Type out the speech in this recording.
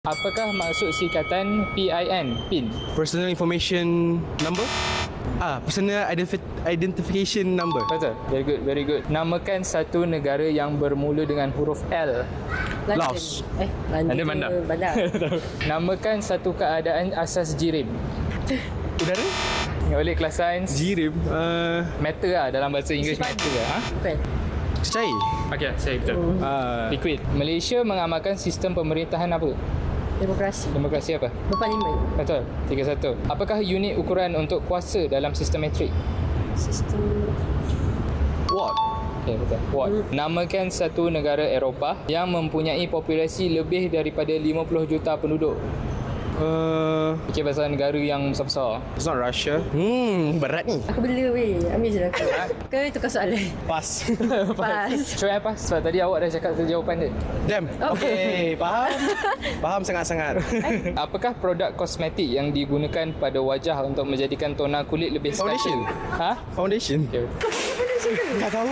Apakah maksud singkatan PIN? PIN. Personal Information Number. Personal Identification Number. Betul. Very good, very good. Namakan satu negara yang bermula dengan huruf L. Laos. Anda Bandar. Namakan satu keadaan asas jirim. Udara. Ingat balik kelas sains. Jirim. Matter lah, dalam bahasa Inggeris matter lah. Bukan. Cecair. Okey, saya betul. Liquid. Malaysia mengamalkan sistem pemerintahan apa? Demokrasi. Demokrasi apa? Berparlimen. Betul. 3-1. Apakah unit ukuran untuk kuasa dalam sistem metrik? Sistem Watt. Okey, betul. Watt. Namakan satu negara Eropah yang mempunyai populasi lebih daripada 50 juta penduduk. Fikir pasal negara yang besar-besar. It's not Russia. Berat ni. Aku bela weh. Ambil je aku. Kau tukar soalan. Pas. Pas. Cuba apa? Sebab tadi awak dah cakap jawapan dia. Damn. Okay, faham. Faham sangat-sangat. Apakah produk kosmetik yang digunakan pada wajah untuk menjadikan tona kulit lebih Foundation. sekata? Foundation. Okay. Tak tahu.